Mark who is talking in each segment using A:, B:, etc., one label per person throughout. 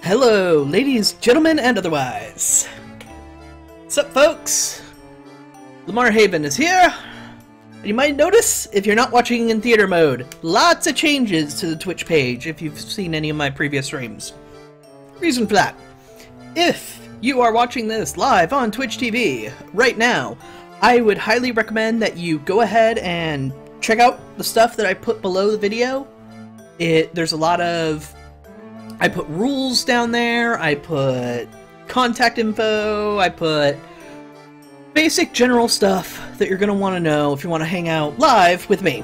A: Hello, ladies, gentlemen, and otherwise. What's up, folks? Lamar Haven is here. And you might notice, if you're not watching in theater mode, lots of changes to the Twitch page if you've seen any of my previous streams. Reason for that. If you are watching this live on Twitch TV right now, I would highly recommend that you go ahead and check out the stuff that I put below the video. There's a lot of... I put rules down there, I put contact info, I put basic general stuff that you're going to want to know if you want to hang out live with me.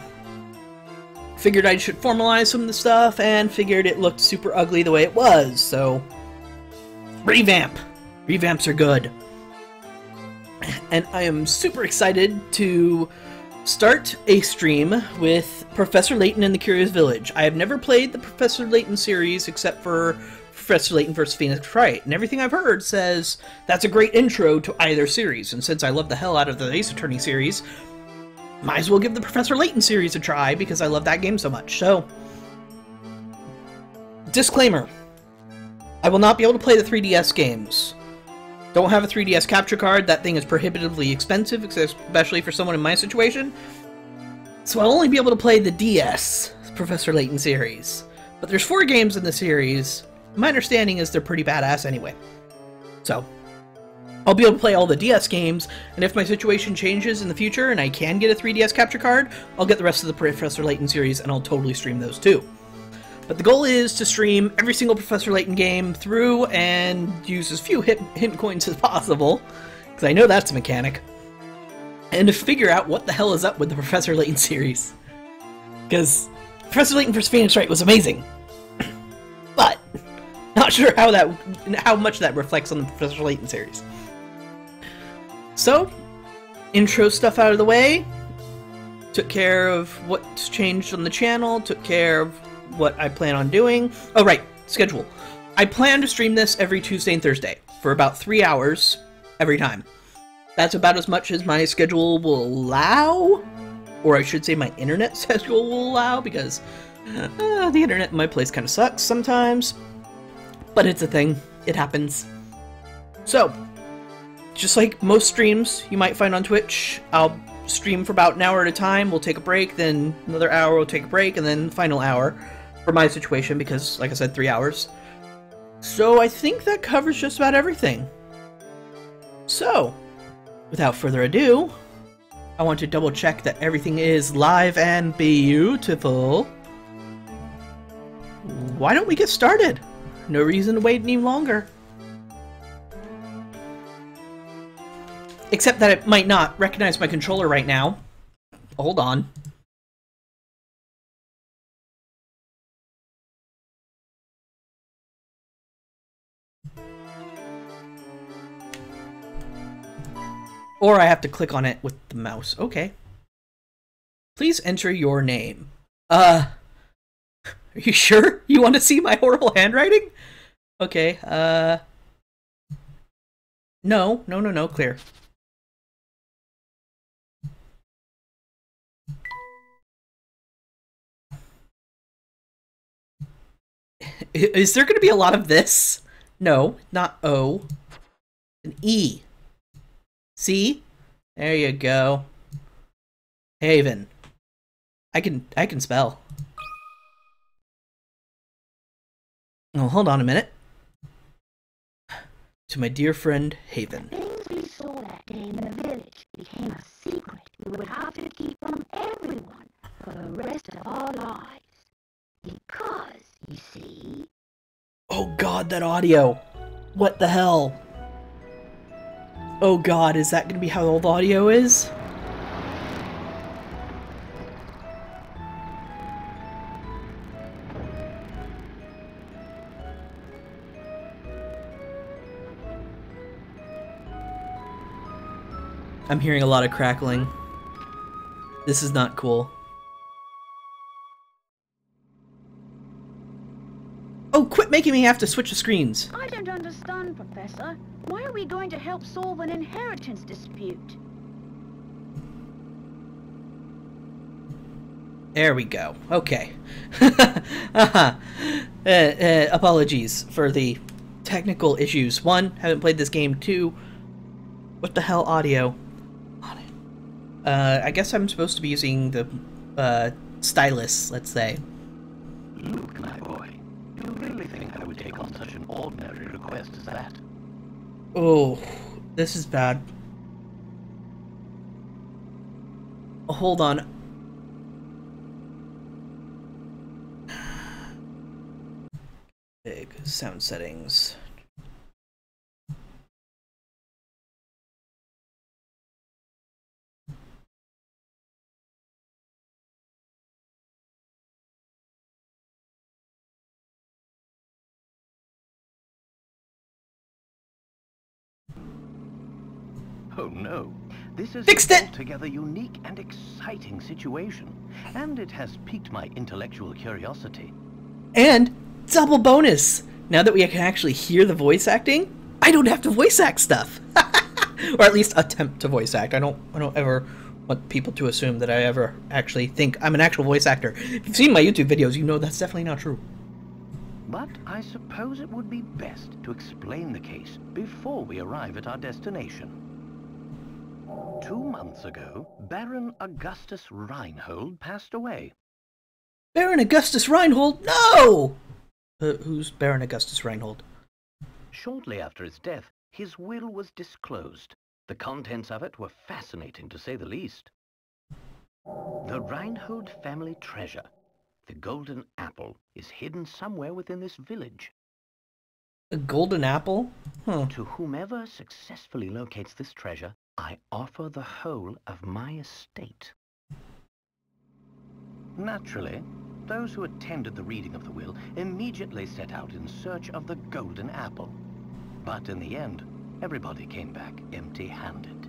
A: Figured I should formalize some of the stuff, and figured it looked super ugly the way it was, so... Revamp! Revamps are good. And I am super excited to start a stream with Professor Layton and the Curious Village. I have never played the Professor Layton series except for Professor Layton vs. Phoenix Wright, and everything I've heard says that's a great intro to either series, and since I love the hell out of the Ace Attorney series, might as well give the Professor Layton series a try because I love that game so much. So, disclaimer, I will not be able to play the 3DS games. Don't have a 3DS capture card, that thing is prohibitively expensive, especially for someone in my situation. So I'll only be able to play the DS Professor Layton series. But there's 4 games in the series. My understanding is they're pretty badass anyway. So, I'll be able to play all the DS games, and if my situation changes in the future and I can get a 3DS capture card, I'll get the rest of the Professor Layton series and I'll totally stream those too. But the goal is to stream every single Professor Layton game through and use as few hint coins as possible, because I know that's a mechanic, and to figure out what the hell is up with the Professor Layton series. Because Professor Layton vs. Phoenix Wright was amazing, but not sure how much that reflects on the Professor Layton series. So, intro stuff out of the way, took care of what's changed on the channel, took care of what I plan on doing. Oh, right, schedule. I plan to stream this every Tuesday and Thursday for about 3 hours every time. That's about as much as my schedule will allow, or I should say my internet schedule will allow, because the internet in my place kind of sucks sometimes, but it's a thing. It happens. So, just like most streams you might find on Twitch, I'll stream for about an hour at a time, we'll take a break, then another hour, we'll take a break, and then final hour. For my situation, because, like I said, 3 hours. So I think that covers just about everything. So, without further ado, I want to double check that everything is live and beautiful. Why don't we get started? No reason to wait any longer. Except that it might not recognize my controller right now. Hold on. Or I have to click on it with the mouse. Okay. Please enter your name. Are you sure you want to see my horrible handwriting? Okay, No, clear. Is there going to be a lot of this? No, not O. An E. See? There you go. Haven. I can spell. Oh, hold on a minute. To my dear friend, Haven.
B: The things we saw that day in the village became a secret we would have to keep from everyone for the rest of our lives. Because, you see...
A: Oh god, that audio! What the hell? Oh god, is that gonna be how all the audio is? I'm hearing a lot of crackling. This is not cool. Oh, quit making me have to switch the screens!
B: I don't understand, Professor. Why are we going to help solve an inheritance dispute?
A: There we go. Okay. Apologies for the technical issues. One, haven't played this game. Two, what the hell audio on it? I guess I'm supposed to be using the stylus, let's say.
C: Luke, my boy, do you really think I would take on such an ordinary request as that?
A: Oh, this is bad. Oh, hold on. Big sound settings.
C: Oh no, this is
A: Fixed
C: an
A: it!
C: altogether unique and exciting situation, and it has piqued my intellectual curiosity.
A: And double bonus! Now that we can actually hear the voice acting, I don't have to voice act stuff. Or at least attempt to voice act. I don't ever want people to assume that I ever actually think I'm an actual voice actor. If you've seen my YouTube videos, you know that's definitely not true.
C: But I suppose it would be best to explain the case before we arrive at our destination. 2 months ago, Baron Augustus Reinhold passed away.
A: Baron Augustus Reinhold? No! Who's Baron Augustus Reinhold?
C: Shortly after his death, his will was disclosed. The contents of it were fascinating, to say the least. The Reinhold family treasure, the golden apple, is hidden somewhere within this village.
A: A golden apple? Huh.
C: To whomever successfully locates this treasure, I offer the whole of my estate. Naturally, those who attended the reading of the will immediately set out in search of the golden apple. But in the end, everybody came back empty-handed.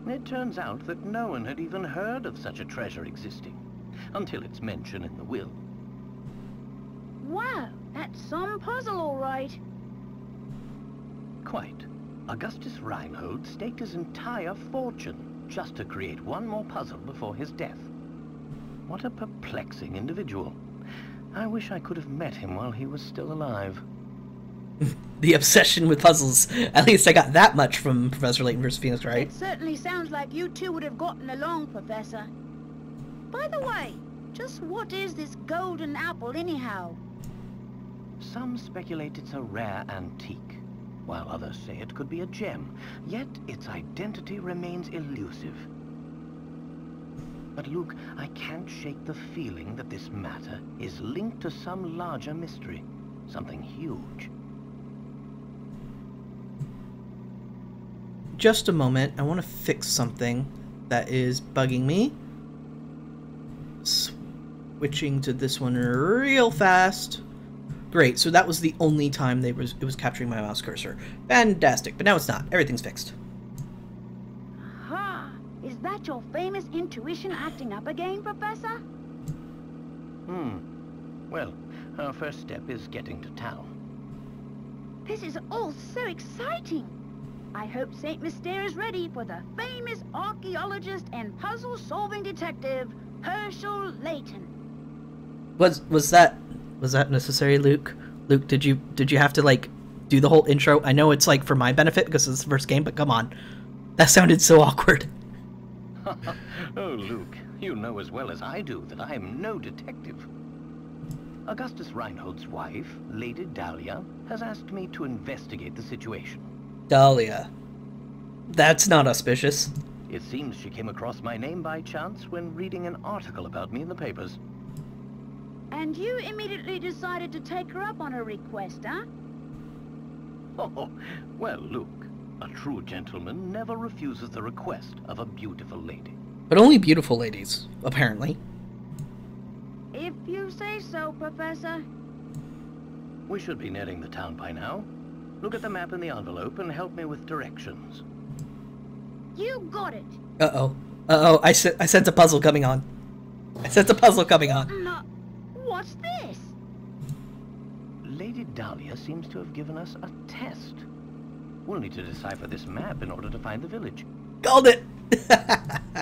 C: It turns out that no one had even heard of such a treasure existing, until its mention in the will.
B: Wow, that's some puzzle, all right.
C: Quite. Augustus Reinhold staked his entire fortune just to create one more puzzle before his death. What a perplexing individual. I wish I could have met him while he was still alive.
A: The obsession with puzzles. At least I got that much from Professor Layton vs. Phoenix, right?
B: It certainly sounds like you two would have gotten along, Professor. By the way, just what is this golden apple anyhow?
C: Some speculate it's a rare antique, while others say it could be a gem, yet its identity remains elusive. But Luke, I can't shake the feeling that this matter is linked to some larger mystery, something huge.
A: Just a moment, I want to fix something that is bugging me. Switching to this one real fast. Great, so that was the only time it was capturing my mouse cursor. Fantastic, but now it's not. Everything's fixed.
B: Aha! Is that your famous intuition acting up again, Professor?
C: Well, our first step is getting to town.
B: This is all so exciting. I hope St. Mystere is ready for the famous archaeologist and puzzle-solving detective, Herschel Layton.
A: Was that necessary, Luke? Luke, did you have to like do the whole intro? I know it's like for my benefit because it's the first game, but come on. That sounded so awkward.
C: Oh, Luke, you know as well as I do that I am no detective. Augustus Reinhold's wife, Lady Dahlia, has asked me to investigate the situation.
A: Dahlia. That's not auspicious.
C: It seems she came across my name by chance when reading an article about me in the papers.
B: And you immediately decided to take her up on her request, huh?
C: Oh, well, Luke, a true gentleman never refuses the request of a beautiful lady.
A: But only beautiful ladies, apparently.
B: If you say so, Professor.
C: We should be nearing the town by now. Look at the map in the envelope and help me with directions.
B: You got it.
A: Uh-oh. Uh-oh, I sense a puzzle coming on. I sense a puzzle coming on.
B: No. What's this?
C: Lady Dahlia seems to have given us a test. We'll need to decipher this map in order to find the village.
A: Called it!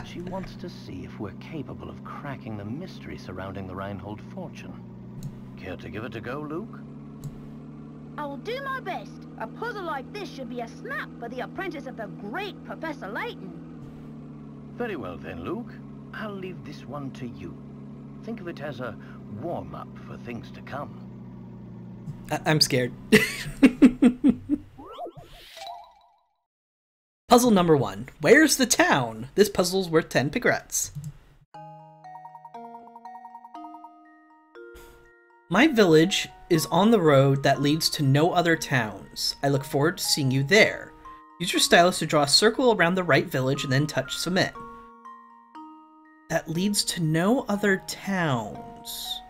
C: She wants to see if we're capable of cracking the mystery surrounding the Reinhold fortune. Care to give it a go, Luke?
B: I will do my best. A puzzle like this should be a snap for the apprentice of the great Professor Layton.
C: Very well then, Luke. I'll leave this one to you. Think of it as a warm-up for things to come.
A: I'm scared. Puzzle number 1. Where's the town? This puzzle's worth 10 pigrets. My village is on the road that leads to no other towns. I look forward to seeing you there. Use your stylus to draw a circle around the right village and then touch submit. That leads to no other towns.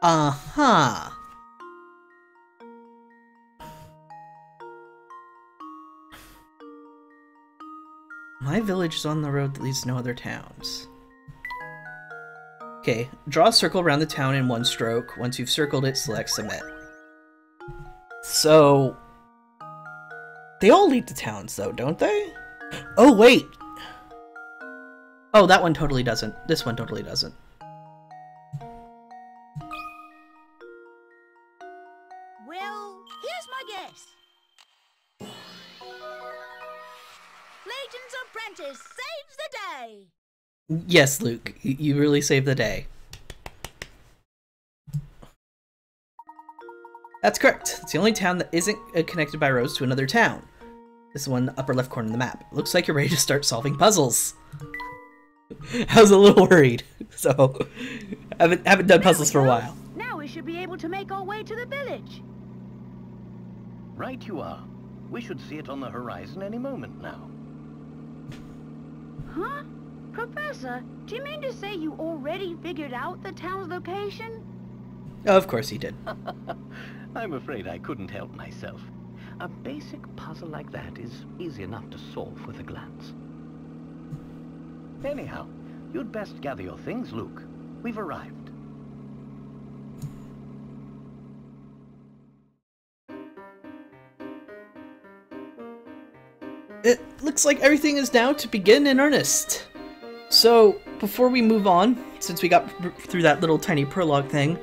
A: Uh-huh. My village is on the road that leads to no other towns. Okay, draw a circle around the town in one stroke. Once you've circled it, select submit. So, they all lead to towns though, don't they? Oh, wait! Oh, that one totally doesn't. This one totally doesn't.
B: Well, here's my guess. Layton's apprentice saves the day!
A: Yes, Luke, you really saved the day. That's correct. It's the only town that isn't connected by roads to another town. This is one in the upper left corner of the map. Looks like you're ready to start solving puzzles. I was a little worried, so haven't done puzzles for a while.
B: Now we should be able to make our way to the village.
C: Right you are. We should see it on the horizon any moment now.
B: Huh? Professor, do you mean to say you already figured out the town's location?
A: Of course he did.
C: I'm afraid I couldn't help myself. A basic puzzle like that is easy enough to solve with a glance. Anyhow, you'd best gather your things, Luke. We've arrived.
A: It looks like everything is now to begin in earnest. So, before we move on, since we got through that little tiny prologue thing,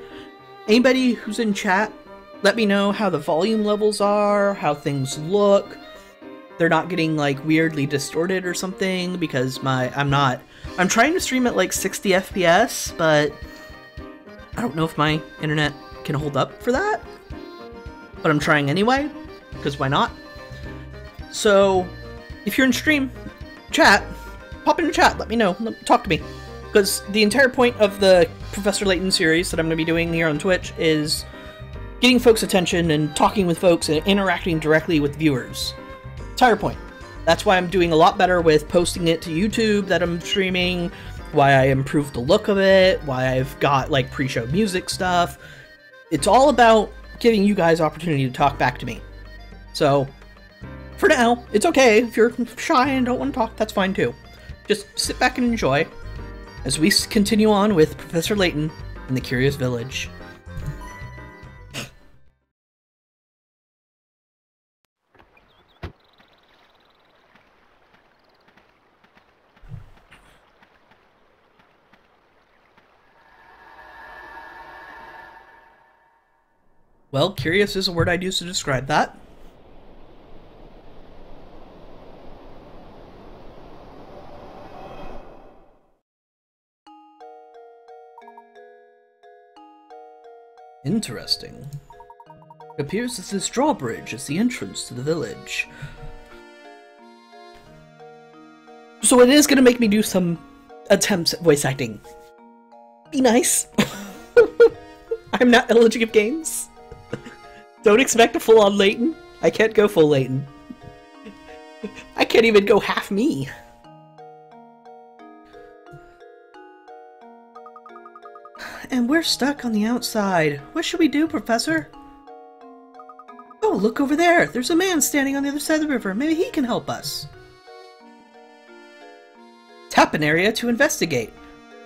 A: anybody who's in chat, let me know how the volume levels are, how things look. They're not getting, like, weirdly distorted or something, because I'm trying to stream at, like, 60 FPS, but I don't know if my internet can hold up for that. But I'm trying anyway, because why not? So, if you're in stream, chat, pop in the chat, let me know, talk to me. Because the entire point of the Professor Layton series that I'm going to be doing here on Twitch is getting folks' attention and talking with folks and interacting directly with viewers. Entire point. That's why I'm doing a lot better with posting it to YouTube that I'm streaming, why I improved the look of it, why I've got, like, pre-show music stuff. It's all about giving you guys opportunity to talk back to me. So, for now, it's okay. If you're shy and don't want to talk, that's fine too. Just sit back and enjoy as we continue on with Professor Layton and the Curious Village. Well, curious is a word I'd use to describe that. Interesting. It appears that this drawbridge is the entrance to the village. So it is going to make me do some attempts at voice acting. Be nice. I'm not Elegy of Games. Don't expect a full-on Layton. I can't go full Layton. I can't even go half me. And we're stuck on the outside. What should we do, Professor? Oh, look over there. There's a man standing on the other side of the river. Maybe he can help us. Tap an area to investigate.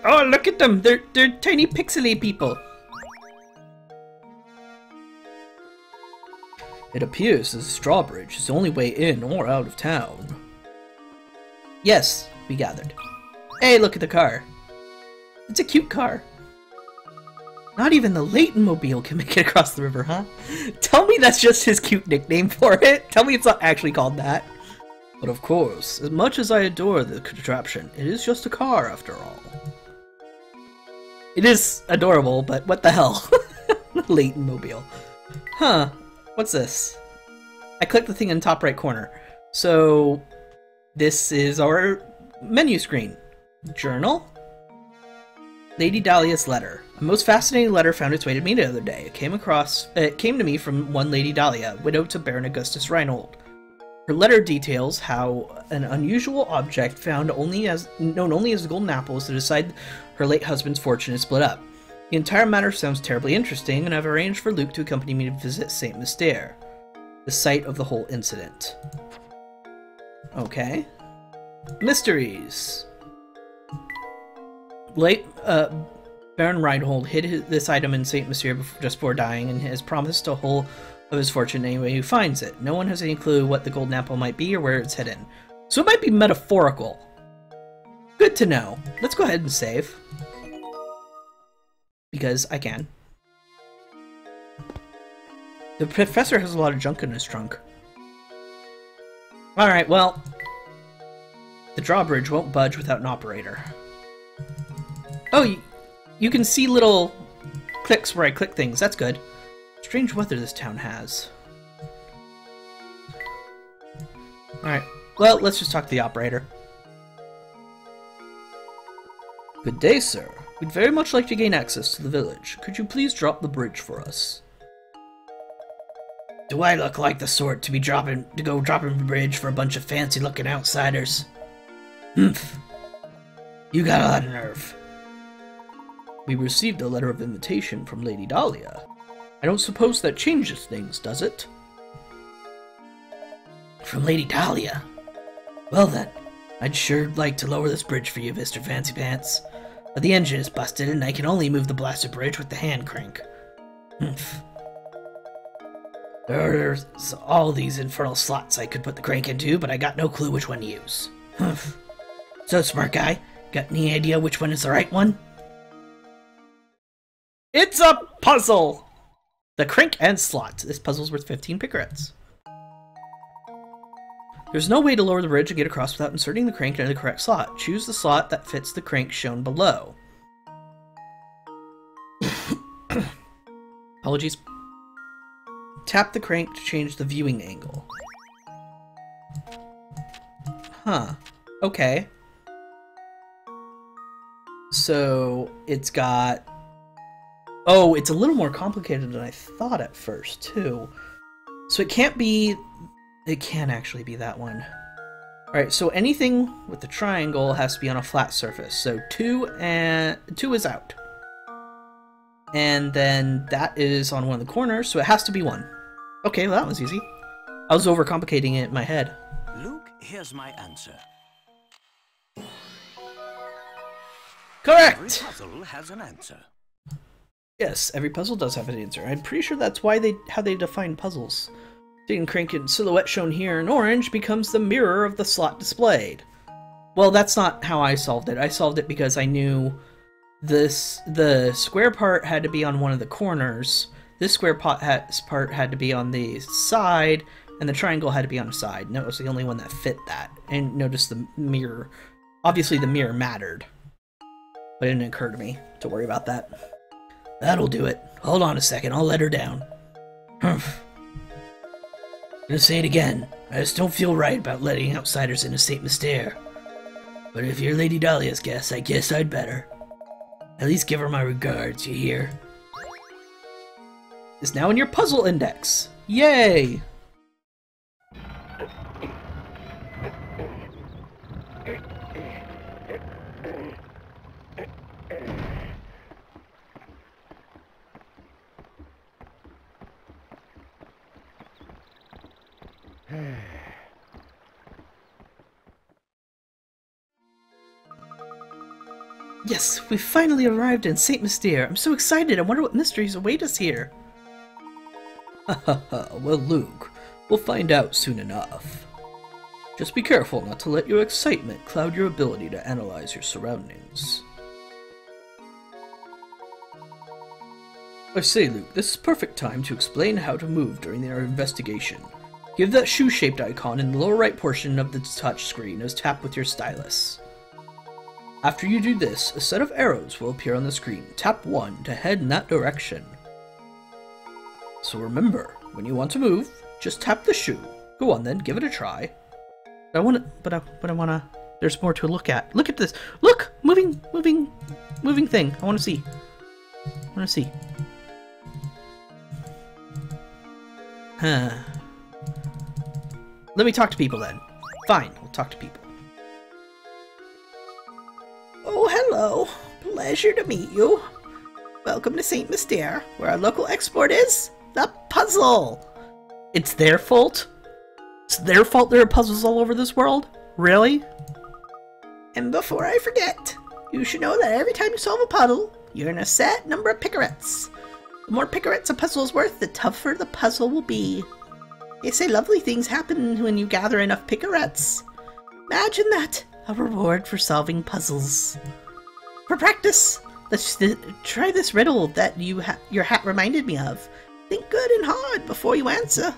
A: Oh, look at them. They're tiny pixely people. It appears this drawbridge is the only way in or out of town. Yes, we gathered. Hey, look at the car. It's a cute car. Not even the Layton mobile can make it across the river, huh? Tell me that's just his cute nickname for it. Tell me it's not actually called that. But of course, as much as I adore the contraption, it is just a car after all. It is adorable, but what the hell? Layton mobile. Huh. What's this? I clicked the thing in the top right corner. So, this is our menu screen. Journal? Lady Dahlia's letter. A most fascinating letter found its way to me the other day. It came to me from one Lady Dahlia, widow to Baron Augustus Reinhold. Her letter details how an unusual object known only as the golden apple was to decide her late husband's fortune is split up. The entire matter sounds terribly interesting, and I've arranged for Luke to accompany me to visit St. Mystere, the site of the whole incident. Okay. Mysteries. Baron Reinhold hid this item in St. Mystere just before dying, and has promised to hold of his fortune to anyone who finds it. No one has any clue what the golden apple might be or where it's hidden. So it might be metaphorical. Good to know. Let's go ahead and save. Because I can. The professor has a lot of junk in his trunk. Alright, well. The drawbridge won't budge without an operator. Oh, you can see little clicks where I click things. That's good. Strange weather this town has. Alright, well, let's just talk to the operator. Good day, sir. We'd very much like to gain access to the village. Could you please drop the bridge for us? Do I look like the sort to be dropping the bridge for a bunch of fancy-looking outsiders? Humph. You got a lot of nerve. We received a letter of invitation from Lady Dahlia. I don't suppose that changes things, does it? From Lady Dahlia? Well then, I'd sure like to lower this bridge for you, Mr. Fancy Pants. But the engine is busted and I can only move the blasted bridge with the hand crank. Humph. There's all these infernal slots I could put the crank into, but I got no clue which one to use. Humph. So, smart guy, got any idea which one is the right one? It's a puzzle! The crank and slot. This puzzle's worth 15 picarets. There's no way to lower the bridge and get across without inserting the crank into the correct slot. Choose the slot that fits the crank shown below. Apologies. Tap the crank to change the viewing angle. Huh. Okay. So, it's got... Oh, it's a little more complicated than I thought at first, too. So it can't be... It can actually be that one. Alright, so anything with the triangle has to be on a flat surface. So 2 is out. And then that is on one of the corners, so it has to be 1. Okay, well that was easy. I was overcomplicating it in my head.
D: Luke, here's my answer.
A: Correct!
D: Every puzzle has an answer.
A: Yes, every puzzle does have an answer. I'm pretty sure that's why how they define puzzles. The crank and silhouette shown here in orange becomes the mirror of the slot displayed. Well, that's not how I solved it. I solved it because I knew the square part had to be on one of the corners, this square part had to be on the side, and the triangle had to be on the side. And that was the only one that fit that. And notice the mirror. Obviously the mirror mattered. But it didn't occur to me to worry about that. That'll do it. Hold on a second, I'll let her down. Humph. Gonna say it again. I just don't feel right about letting outsiders into St. Mystere. But if you're Lady Dahlia's guest, I guess I'd better. At least give her my regards, you hear? Is now in your puzzle index. Yay! Yes, we finally arrived in St. Mystere. I'm so excited. I wonder what mysteries await us here. Well, Luke, we'll find out soon enough. Just be careful not to let your excitement cloud your ability to analyze your surroundings. I say, Luke, this is perfect time to explain how to move during our investigation. Give that shoe-shaped icon in the lower right portion of the touch screen as tap with your stylus. After you do this, a set of arrows will appear on the screen. Tap 1 to head in that direction. So remember, when you want to move, just tap the shoe. Go on then, give it a try. I want to, there's more to look at. Look at this. Look! Moving thing. I want to see. Huh. Let me talk to people then. Fine, we'll talk to people. Oh, hello. Pleasure to meet you. Welcome to St. Mystere, where our local export is the puzzle. It's their fault? It's their fault there are puzzles all over this world? Really? And before I forget, you should know that every time you solve a puzzle, you earn a set number of picarets. The more picarets a puzzle is worth, the tougher the puzzle will be. They say lovely things happen when you gather enough picarets. Imagine that, a reward for solving puzzles. For practice, let's try this riddle that your hat reminded me of. Think good and hard before you answer.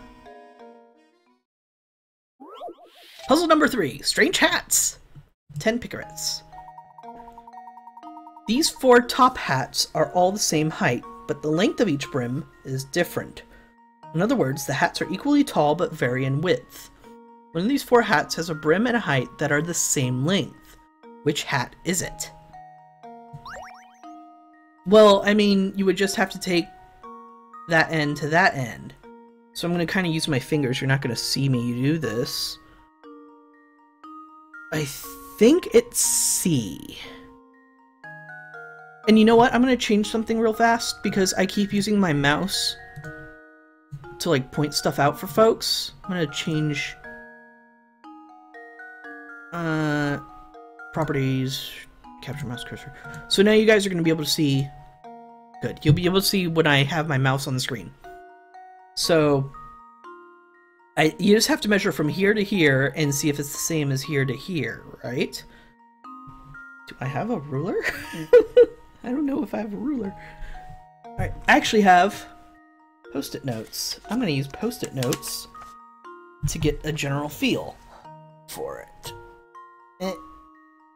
A: Puzzle number 3, Strange Hats. 10 picarets. These 4 top hats are all the same height, but the length of each brim is different. In other words, the hats are equally tall but vary in width. One of these 4 hats has a brim and a height that are the same length. Which hat is it? Well, I mean, you would just have to take that end to that end. So I'm going to kind of use my fingers. You're not going to see me do this. I think it's C. And you know what? I'm going to change something real fast because I keep using my mouse to like point stuff out for folks. I'm going to change properties, capture mouse cursor. So now you guys are going to be able to see. Good. You'll be able to see when I have my mouse on the screen. So you just have to measure from here to here and see if it's the same as here to here, right? Do I have a ruler? I don't know if I have a ruler. Alright, I actually have Post-it notes. I'm going to use Post-it notes to get a general feel for it.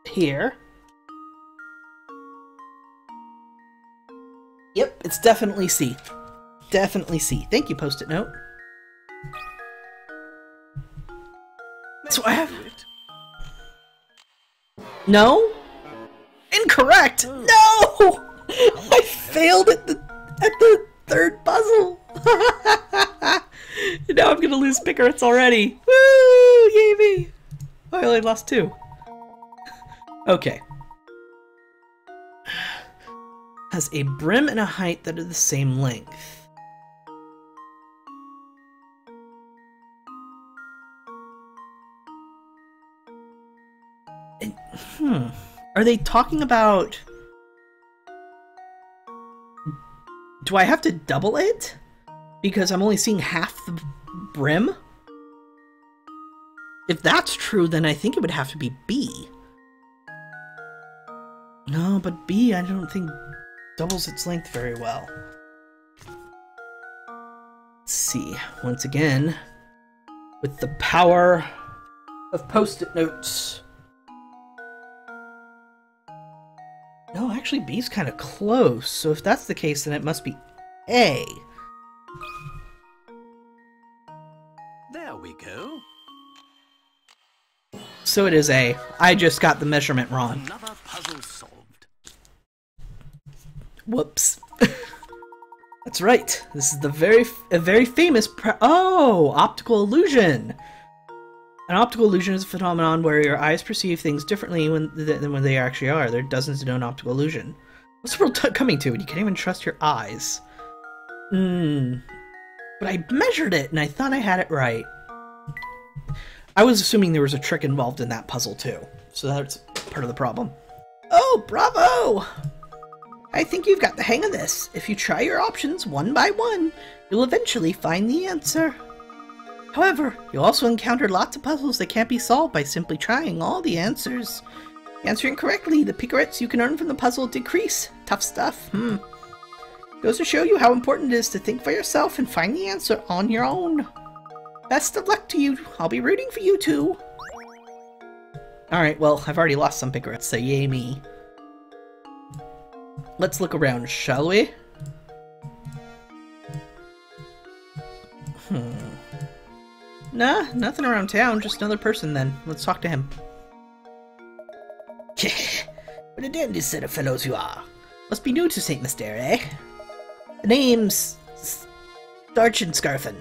A: Here. Yep, it's definitely C. Definitely C. Thank you, Post-it note. So I have it. No? Incorrect! No! I failed at the third puzzle. Now I'm gonna lose picarets already. Woo! Yay me! Oh, I only lost 2. Okay. Has a brim and a height that are the same length. Are they talking about... Do I have to double it? Because I'm only seeing half the brim? If that's true, then I think it would have to be B. No, but B I don't think doubles its length very well. Let's see, once again, with the power of Post-it notes. No, actually B's kind of close, so if that's the case, then it must be A.
D: There we go.
A: So it is A. I just got the measurement wrong.
D: Another puzzle solved.
A: Whoops. That's right. This is a very famous optical illusion. An optical illusion is a phenomenon where your eyes perceive things differently than when they actually are. There are dozens to known optical illusion. What's the world coming to when you can't even trust your eyes? But I measured it and I thought I had it right. I was assuming there was a trick involved in that puzzle too, so that's part of the problem. Oh, bravo! I think you've got the hang of this. If you try your options one by one, you'll eventually find the answer. However, you'll also encounter lots of puzzles that can't be solved by simply trying all the answers. Answering correctly, the picarets you can earn from the puzzle decrease. Tough stuff, Goes to show you how important it is to think for yourself and find the answer on your own. Best of luck to you. I'll be rooting for you too. Alright, well, I've already lost some pickers, so yay me. Let's look around, shall we? Nah, nothing around town, just another person then. Let's talk to him.
E: What a dandy set of fellows you are.
A: Must be new to St. Mystere, eh?
E: The name's Scarfin,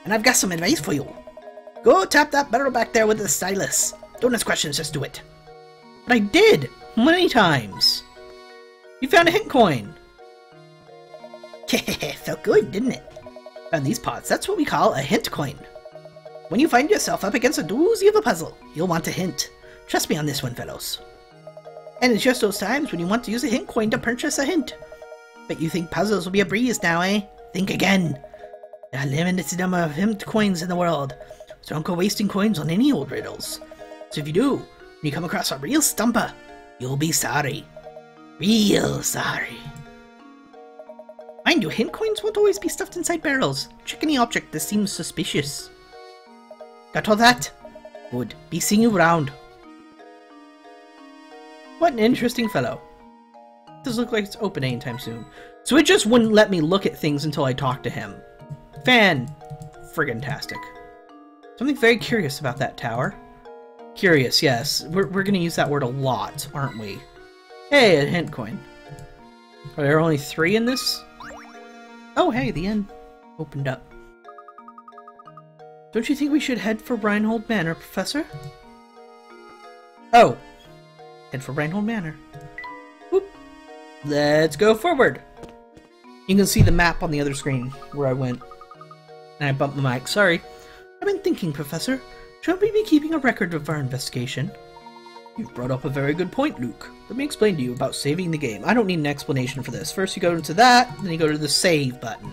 E: and I've got some advice for you. Go tap that barrel back there with the stylus. Don't ask questions, just do it.
A: But I did! Many times! You found a hint coin!
E: Felt good, didn't it?
A: Found these pots, that's what we call a hint coin.
E: When you find yourself up against a doozy of a puzzle, you'll want a hint. Trust me on this one, fellows. And it's just those times when you want to use a hint coin to purchase a hint. But you think puzzles will be a breeze now, eh? Think again. There are limited number of hint coins in the world, so don't go wasting coins on any old riddles. So if you do, when you come across a real stumper, you'll be sorry. Real sorry.
A: Mind you, hint coins won't always be stuffed inside barrels. Check any object that seems suspicious.
E: Got all that? Good. Be seeing you around.
A: What an interesting fellow. Does look like it's open anytime soon. So it just wouldn't let me look at things until I talked to him. Friggin-tastic. Something very curious about that tower. Curious, yes. We're gonna use that word a lot, aren't we? Hey, a hint coin. Are there only 3 in this? Oh, hey, the end opened up. Don't you think we should head for Reinhold Manor, Professor? Oh. Head for Reinhold Manor. Whoop. Let's go forward. You can see the map on the other screen where I went. And I bumped the mic. Sorry. I've been thinking, Professor. Shouldn't we be keeping a record of our investigation? You've brought up a very good point, Luke. Let me explain to you about saving the game. I don't need an explanation for this. First you go into that, then you go to the save button.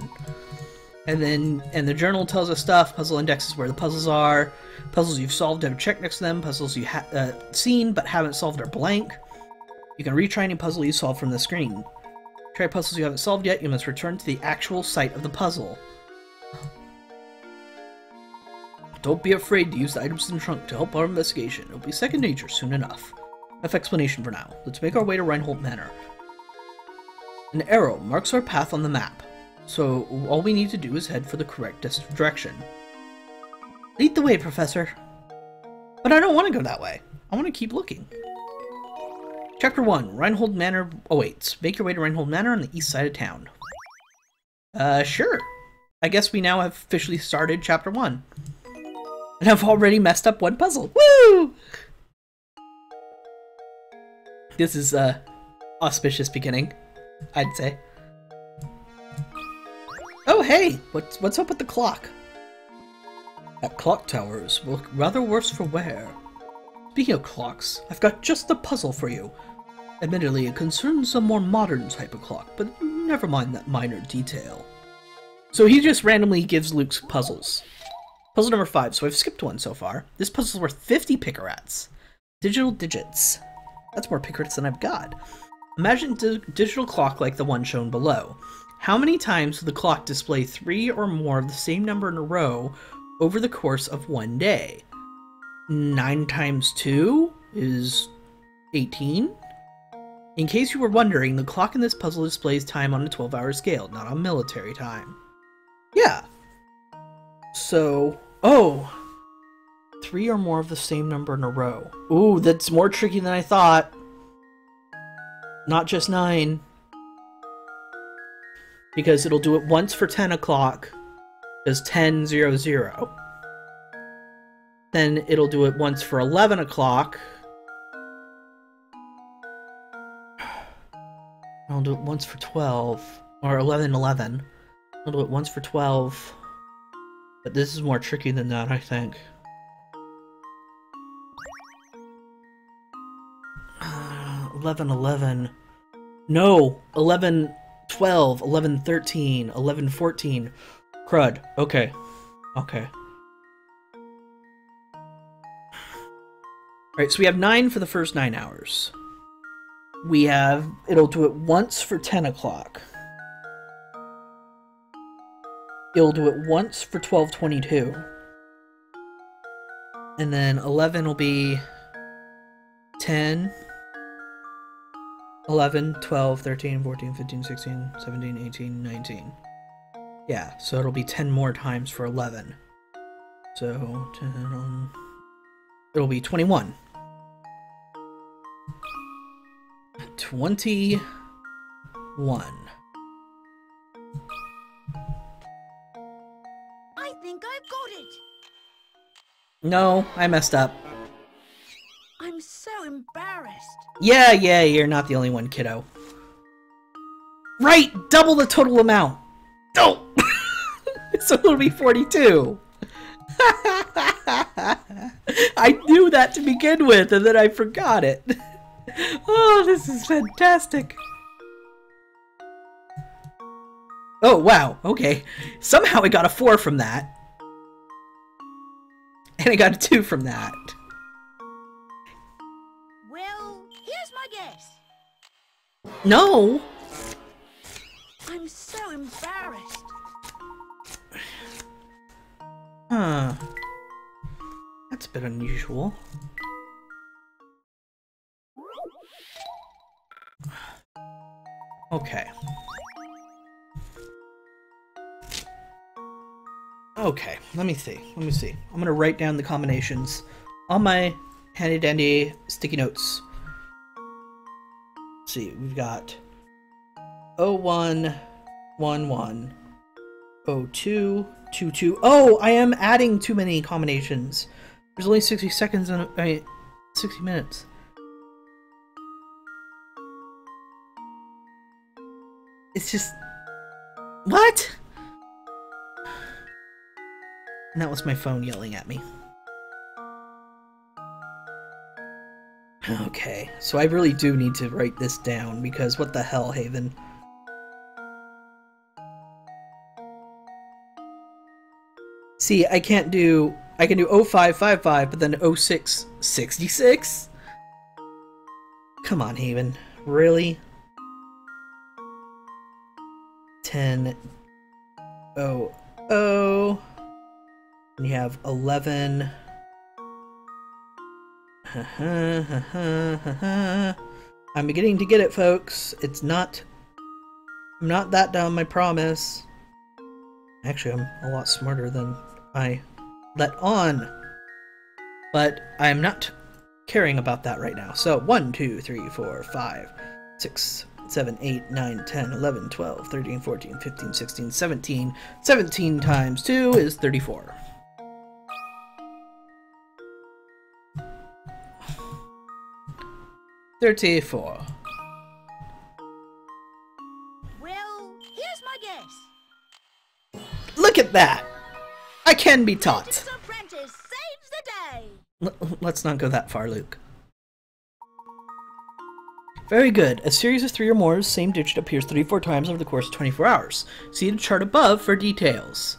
A: And the journal tells us stuff. Puzzle indexes where the puzzles are. Puzzles you've solved have a check next to them. Puzzles you have seen but haven't solved are blank. You can retry any puzzle you solved from the screen. Try puzzles you haven't solved yet, you must return to the actual site of the puzzle. Don't be afraid to use the items in the trunk to help our investigation. It'll be second nature soon enough. Enough explanation for now. Let's make our way to Reinhold Manor. An arrow marks our path on the map, so all we need to do is head for the correct direction. Lead the way, Professor. But I don't want to go that way. I want to keep looking. Chapter 1. Reinhold Manor awaits. Make your way to Reinhold Manor on the east side of town. Sure. I guess we now have officially started Chapter 1. And I've already messed up one puzzle. Woo! This is a auspicious beginning, I'd say. Oh, hey! What's up with the clock? That clock tower is rather worse for wear. Speaking of clocks, I've got just the puzzle for you. Admittedly, it concerns a more modern type of clock, but never mind that minor detail. So he just randomly gives Luke puzzles. Puzzle number 5, so I've skipped one so far. This puzzle's worth 50 picarats. Digital digits. That's more picarats than I've got. Imagine a digital clock like the one shown below. How many times will the clock display 3 or more of the same number in a row over the course of one day? 9 times 2 is 18. In case you were wondering, the clock in this puzzle displays time on a 12-hour scale, not on military time. Yeah. So, oh, 3 or more of the same number in a row. Ooh, that's more tricky than I thought. Not just 9. Because it'll do it once for 10 o'clock. Because 10, 0, 0. Then it'll do it once for 11 o'clock. I'll do it once for 12. Or 11, 11. I'll do it once for 12. But this is more tricky than that, I think. 11, 11. No! 11, 12, 11, 13, 11, 14. Crud. Okay. Okay. Alright, so we have 9 for the first 9 hours. We have... it'll do it once for 10 o'clock. You'll do it once for 1222. And then 11 will be 10, 11, 12, 13, 14, 15, 16, 17, 18, 19. Yeah, so it'll be 10 more times for 11. So, 10, it'll be 21. 21.
F: I think I've got it.
A: No, I messed up.
F: I'm so embarrassed.
A: Yeah, you're not the only one, kiddo. Right, double the total amount. Oh! So it'll be 42. I knew that to begin with, and then I forgot it. Oh, this is fantastic. Oh, wow, okay. Somehow I got a 4 from that. And I got a 2 from that.
F: Well, here's my guess.
A: No!
F: I'm so embarrassed.
A: Huh. That's a bit unusual. Okay. Okay, let me see. I'm gonna write down the combinations on my handy dandy sticky notes. Let's see, we've got 01, 11, 02, 22. Oh, I am adding too many combinations. There's only 60 seconds and 60 minutes. It's just... What? And that was my phone yelling at me. Okay, so I really do need to write this down, because what the hell, Haven? See, I can do 0555, but then 0666? Come on, Haven. Really? 10 00. And you have 11. I'm beginning to get it, folks. I'm not that dumb, I promise. Actually, I'm a lot smarter than I let on. But I'm not caring about that right now. So 1, 2, 3, 4, 5, 6, 7, 8, 9, 10, 11, 12, 13, 14, 15, 16, 17. 17 times 2 is 34.
F: Well, here's my guess.
A: Look at that! I can be taught.
F: This apprentice saves the day.
A: Let's not go that far, Luke. Very good. A series of 3 or more same digit appears 34 times over the course of 24 hours. See the chart above for details.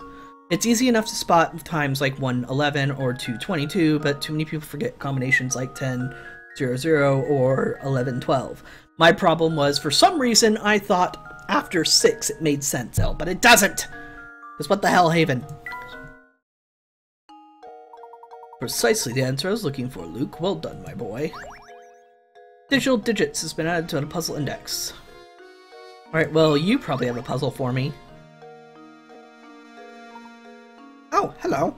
A: It's easy enough to spot with times like 111 or 222, but too many people forget combinations like 1000 or 1112. My problem was, for some reason, I thought after 6 it made sense, but it doesn't! Because what the hell, Haven? Precisely the answer I was looking for, Luke. Well done, my boy. Digital digits has been added to the puzzle index. Alright, well, you probably have a puzzle for me.
E: Oh, hello.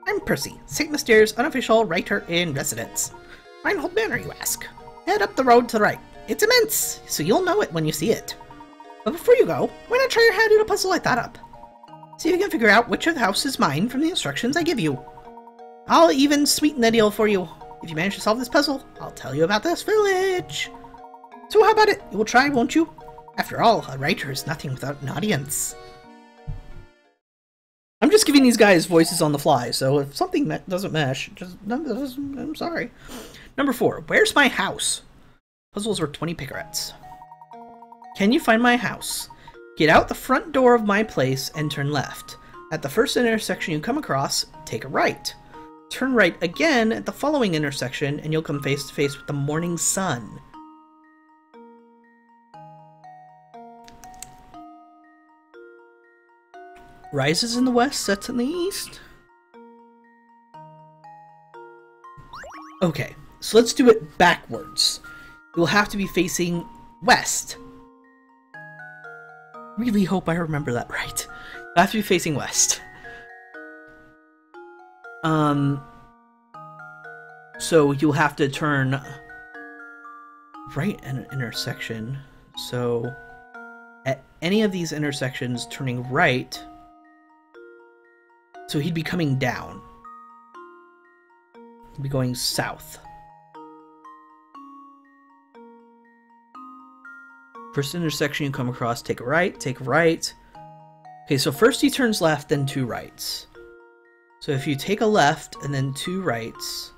E: I'm Percy, St. Mystere's unofficial writer-in-residence. Reinhold Manor, you ask? Head up the road to the right. It's immense, so you'll know it when you see it. But before you go, why not try your hand at a puzzle I thought up? See if you can figure out which of the house is mine from the instructions I give you. I'll even sweeten the deal for you. If you manage to solve this puzzle, I'll tell you about this village. So how about it? You will try, won't you? After all, a writer is nothing without an audience.
A: I'm just giving these guys voices on the fly, so if something doesn't mesh, I'm sorry. Number 4. Where's my house? Puzzles worth 20 picarets. Can you find my house? Get out the front door of my place and turn left. At the first intersection you come across, take a right. Turn right again at the following intersection and you'll come face to face with the morning sun. Rises in the west, sets in the east. Okay, so let's do it backwards. You'll have to be facing west. Really hope I remember that right. You'll have to be facing west. So you'll have to turn right at an intersection. So at any of these intersections, turning right. So he'd be coming down. He'd be going south. First intersection you come across, take a right, take a right. Okay, so first he turns left, then 2 rights. So if you take a left and then 2 rights,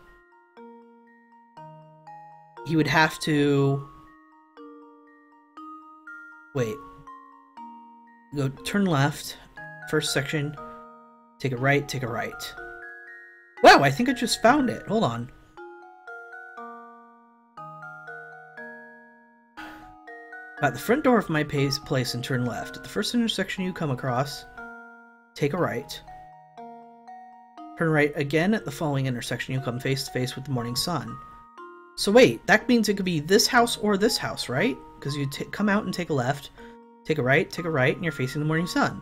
A: he would have to... Wait. Go turn left, first section, take a right, take a right. Wow, I think I just found it. Hold on. At the front door of my place and turn left. At the first intersection you come across, take a right. Turn right again at the following intersection. You come face to face with the morning sun. So wait, that means it could be this house or this house, right? Because you come out and take a left, take a right, and you're facing the morning sun.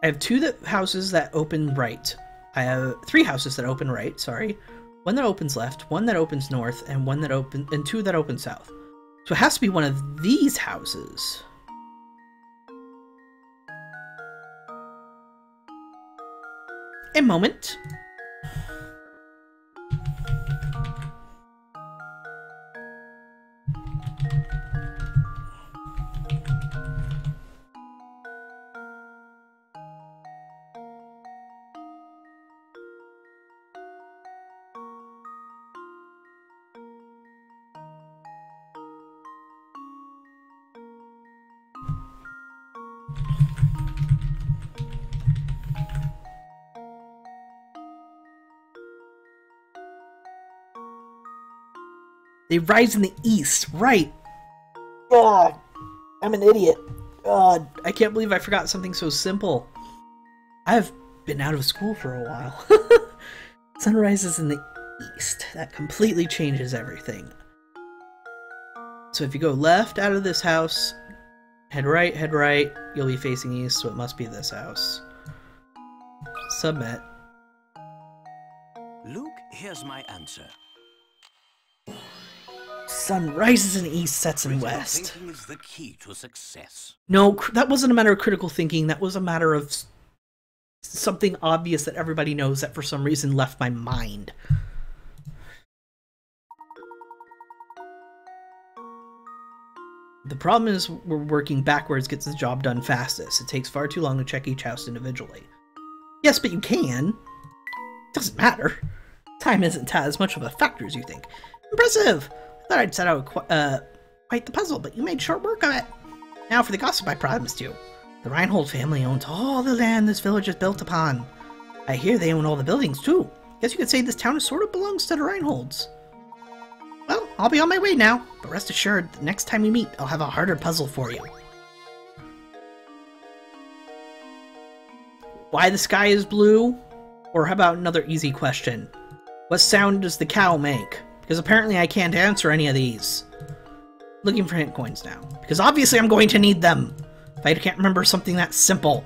A: I have 2 houses that open right. I have 3 houses that open right, sorry. 1 that opens left, 1 that opens north, and 2 that open south. So it has to be one of these houses. A moment. They rise in the east, right? God, I'm an idiot. God, I can't believe I forgot something so simple. I've been out of school for a while. Sun rises in the east. That completely changes everything. So if you go left out of this house, head right, you'll be facing east, so it must be this house. Submit.
D: Luke, here's my answer.
A: Sun rises in the east, sets in west.
D: Thinking is the key to success.
A: No, that wasn't a matter of critical thinking. That was a matter of something obvious that everybody knows that for some reason left my mind. The problem is we're working backwards gets the job done fastest. It takes far too long to check each house individually. Yes, but you can. Doesn't matter. Time isn't as much of a factor as you think. Impressive! I thought I'd set out quite the puzzle, but you made short work of it. Now for the gossip I promised you. The Reinhold family owns all the land this village is built upon. I hear they own all the buildings, too. Guess you could say this town sort of belongs to the Reinholds. Well, I'll be on my way now, but rest assured, the next time we meet, I'll have a harder puzzle for you. Why the sky is blue? Or how about another easy question? What sound does the cow make? Because apparently I can't answer any of these. Looking for hint coins now. Because obviously I'm going to need them. If I can't remember something that simple.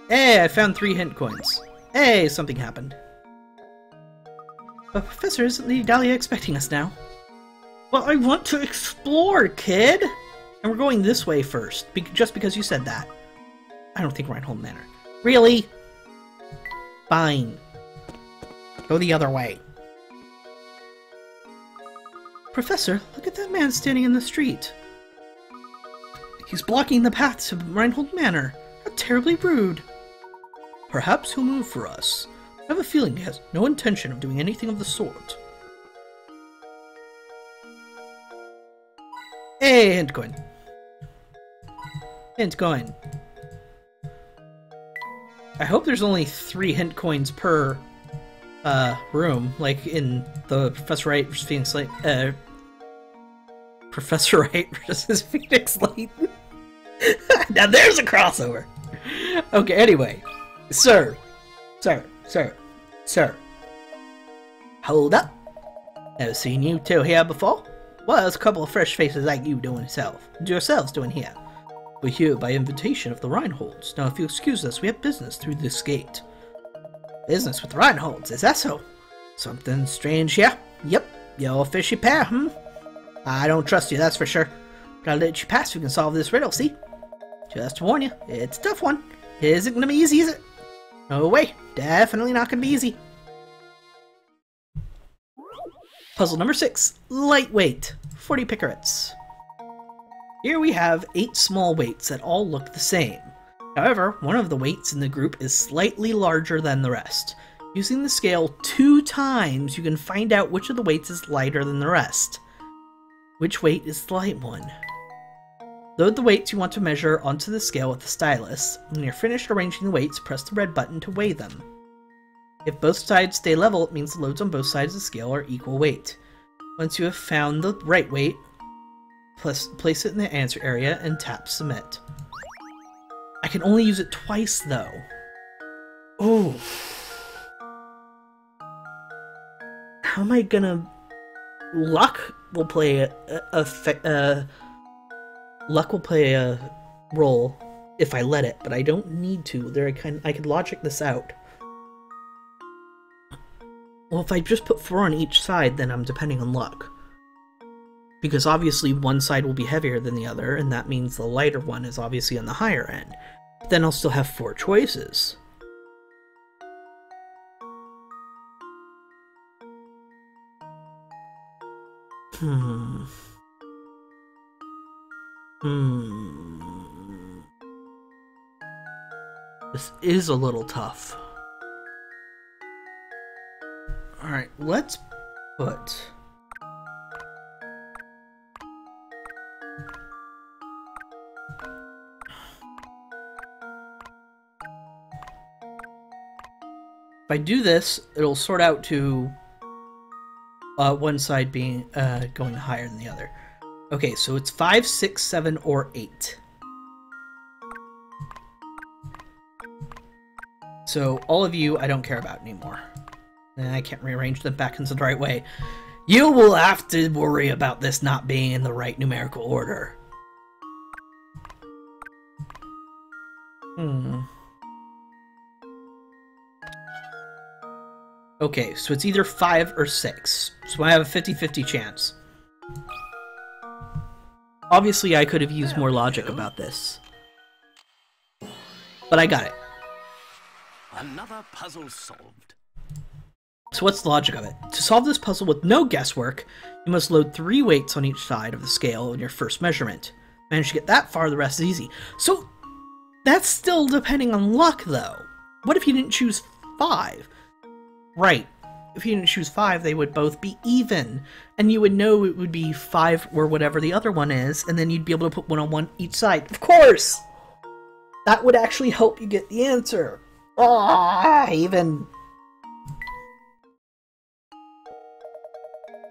A: Hey, I found 3 hint coins. Hey, something happened. But Professor, isn't Lady Dahlia expecting us now? Well, I want to explore, kid! And we're going this way first, just because you said that. I don't think Reinhold Manor. Really? Fine. Go the other way. Professor, look at that man standing in the street. He's blocking the path to Reinhold Manor. How terribly rude. Perhaps he'll move for us. I have a feeling he has no intention of doing anything of the sort. Hey, hint coin. Hint coin. I hope there's only 3 hint coins per room, like in the Professor Wright versus Phoenix Layton, Professor Wright versus Phoenix Layton. Now there's a crossover! Okay, anyway. Sir. Hold up. Never seen you two here before? Well, there's a couple of fresh faces like you yourselves doing here. We're here by invitation of the Reinholds. Now, if you excuse us, we have business through this gate. Business with the Reinholds, is that so? Something strange here? Yep, you're a fishy pair, I don't trust you, that's for sure. But I'll let you pass if you can solve this riddle, see? Just to warn you, it's a tough one. It isn't gonna be easy, is it? No way, definitely not gonna be easy. Puzzle number 6, lightweight, 40 picarets. Here we have 8 small weights that all look the same. However, one of the weights in the group is slightly larger than the rest. Using the scale 2 times, you can find out which of the weights is lighter than the rest. Which weight is the light one? Load the weights you want to measure onto the scale with the stylus. When you're finished arranging the weights, press the red button to weigh them. If both sides stay level, it means the loads on both sides of the scale are equal weight. Once you have found the right weight, place it in the answer area and tap submit. I can only use it twice though. Oh. How am I gonna... Luck will play a role if I let it, but I don't need to. I could logic this out. Well, if I just put 4 on each side, then I'm depending on luck. Because obviously one side will be heavier than the other, and that means the lighter one is obviously on the higher end. But then I'll still have 4 choices. This is a little tough. Alright, let's put... If I do this, it'll sort out to one side being going higher than the other. Okay, so it's 5, 6, 7, or 8. So all of you I don't care about anymore. I can't rearrange them back into the right way. You will have to worry about this not being in the right numerical order. Okay, so it's either 5 or 6. So I have a 50-50 chance. Obviously, I could have used more logic about this. But I got it.
D: Another puzzle solved.
A: So what's the logic of it? To solve this puzzle with no guesswork, you must load 3 weights on each side of the scale in your first measurement. Manage to get that far, the rest is easy. So, that's still depending on luck, though. What if you didn't choose 5? Right. If you didn't choose 5, they would both be even. And you would know it would be 5 or whatever the other one is, and then you'd be able to put 1 on one each side. Of course! That would actually help you get the answer. Even.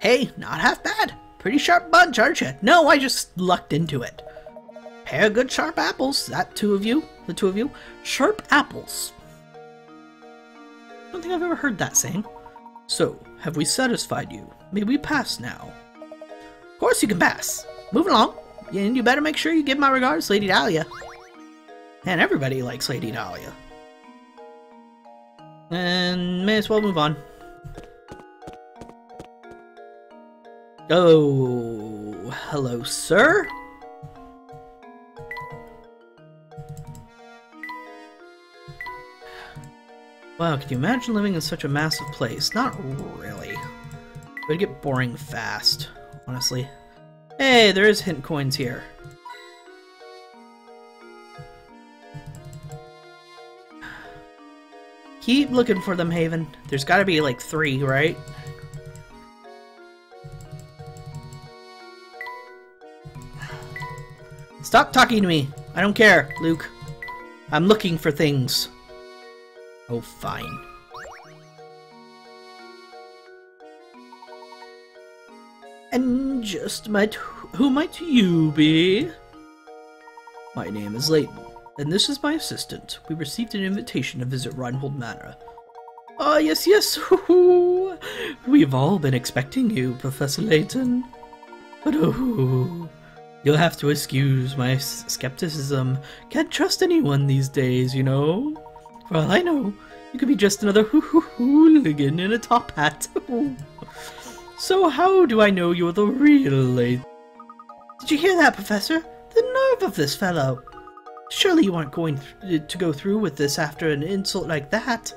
A: Hey, not half bad. Pretty sharp bunch, aren't you? No, I just lucked into it. Pair of good sharp apples. That two of you? The two of you? Sharp apples. I don't think I've ever heard that saying. So, have we satisfied you? May we pass now? Of course you can pass. Moving along. And you better make sure you give my regards to Lady Dahlia. And everybody likes Lady Dahlia. And may as well move on. Oh, hello, sir. Wow, can you imagine living in such a massive place? Not really. It would get boring fast, honestly. Hey, there is hint coins here. Keep looking for them, Haven. There's gotta be like 3, right? Stop talking to me. I don't care, Luke. I'm looking for things. Oh, fine.
E: And who might you be? My name is Layton, and this is my assistant. We received an invitation to visit Reinhold Manor. Ah, yes, yes, we've all been expecting you, Professor Layton. But you'll have to excuse my skepticism. Can't trust anyone these days, you know. For all I know, you could be just another hooligan in a top hat. So how do I know you're the real Layton? Did you hear that, Professor? The nerve of this fellow! Surely you aren't going to go through with this after an insult like that?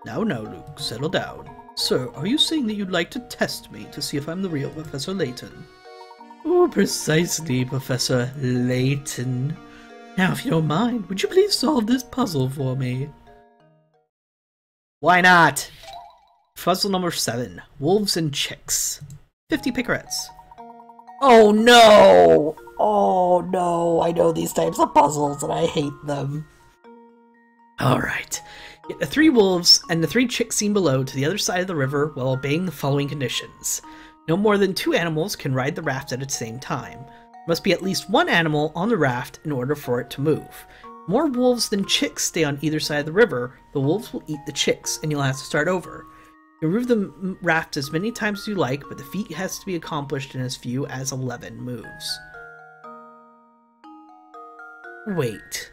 E: Now, Luke, settle down. Sir, are you saying that you'd like to test me to see if I'm the real Professor Layton? Oh, precisely, Professor Layton. Now, if you don't mind, would you please solve this puzzle for me? Why not? Puzzle number 7. Wolves and Chicks. 50 picarettes. Oh no! Oh no, I know these types of puzzles and I hate them. Alright. Get the 3 wolves and the 3 chicks seen below to the other side of the river while obeying the following conditions. No more than 2 animals can ride the raft at the same time. There must be at least 1 animal on the raft in order for it to move. More wolves than chicks stay on either side of the river, the wolves will eat the chicks and you'll have to start over. You move the raft as many times as you like, but the feat has to be accomplished in as few as 11 moves. Wait.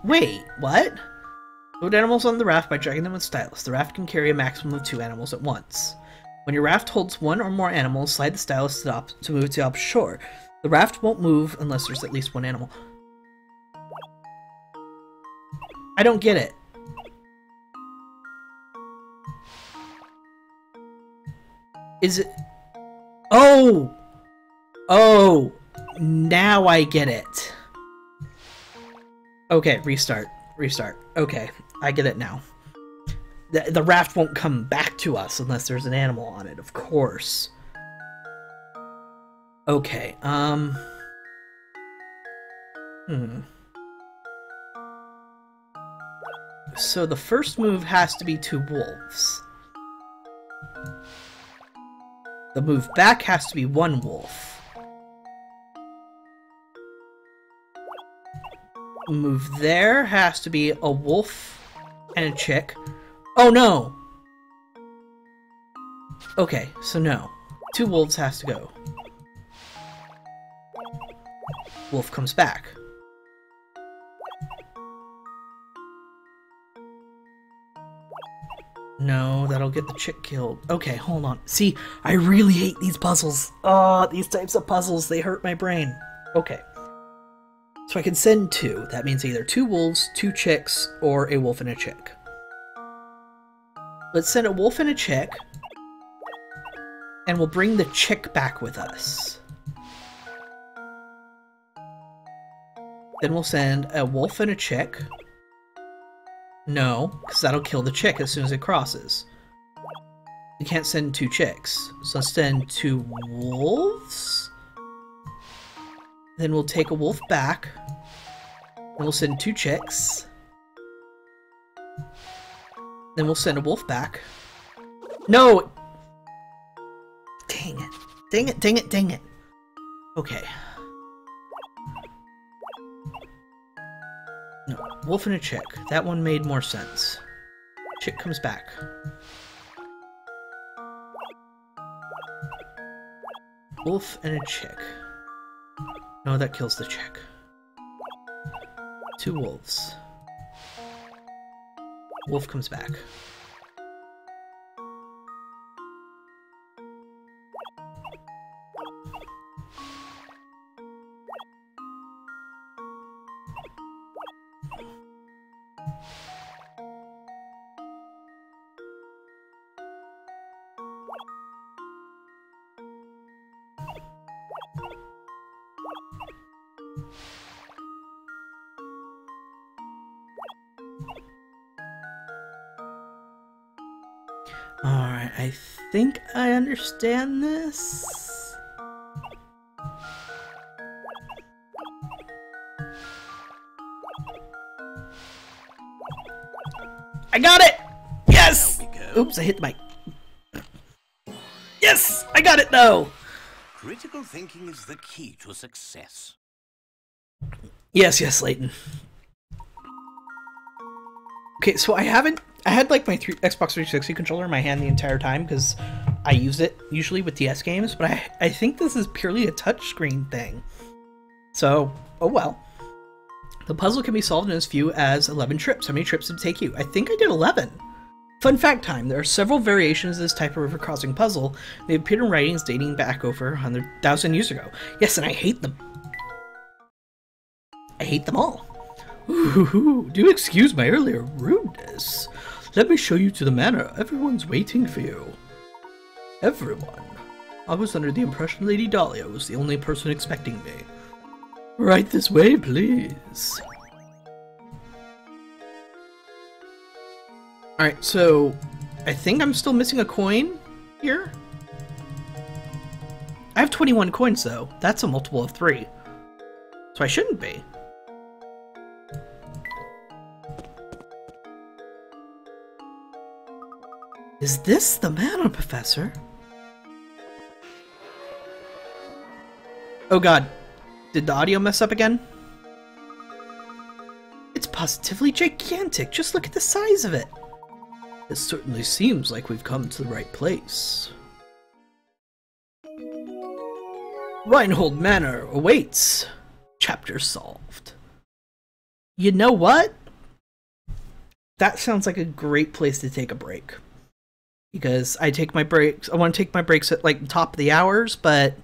E: Wait, what? Load animals on the raft by dragging them with stylus. The raft can carry a maximum of 2 animals at once. When your raft holds 1 or more animals, slide the stylus to move to the opposite shore. The raft won't move unless there's at least 1 animal. I don't get it. Is it... Oh! Oh! Now I get it. Okay, restart. Restart. Okay, I get it now. The raft won't come back to us unless there's an animal on it, of course. Okay, So the first move has to be 2 wolves. The move back has to be 1 wolf. Move there has to be a wolf and a chick. Oh no! Okay, so no. 2 wolves has to go. Wolf comes back. No, that'll get the chick killed. Okay, hold on. See, I really hate these puzzles. Oh, these types of puzzles, they hurt my brain. Okay. So I can send 2. That means either 2 wolves, 2 chicks, or a wolf and a chick. Let's send a wolf and a chick. And we'll bring the chick back with us. Then we'll send a wolf and a chick. No, because that'll kill the chick as soon as it crosses. We can't send 2 chicks. So let's send 2 wolves. Then we'll take a wolf back. Then we'll send 2 chicks. Then we'll send a wolf back. No! Dang it. Dang it, dang it, dang it. Okay. No, wolf and a chick. That one made more sense. Chick comes back. Wolf and a chick. No, that kills the chick. 2 wolves. Wolf comes back. Alright, I think I understand this.
A: I got it! Yes!
D: There we go.
A: Oops, I hit the mic. Yes! I got it though!
D: Critical thinking is the key to success.
A: Yes, Layton. Okay, so I had like my Xbox 360 controller in my hand the entire time because I use it usually with DS games, but I think this is purely a touchscreen thing. So, oh well. The puzzle can be solved in as few as 11 trips. How many trips did it take you? I think I did 11. Fun fact time, there are several variations of this type of river crossing puzzle. They appeared in writings dating back over 100,000 years ago. Yes, and I hate them. I hate them all. Ooh, do excuse my earlier rudeness. Let me show you to the manor. Everyone's waiting for you. Everyone? I was under the impression Lady Dahlia was the only person expecting me. Right this way, please. Alright, so I think I'm still missing a coin here. I have 21 coins though. That's a multiple of 3. So I shouldn't be. Is this the manor, Professor? Oh god. Did the audio mess up again? It's positively gigantic. Just look at the size of it. It certainly seems like we've come to the right place. Reinhold Manor awaits. Chapter solved. You know what? That sounds like a great place to take a break. Because I take my breaks. I want to take my breaks at like the top of the hours, but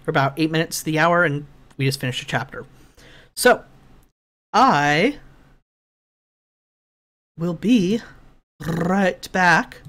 A: for about 8 minutes to the hour, and we just finished a chapter. So, I will be right back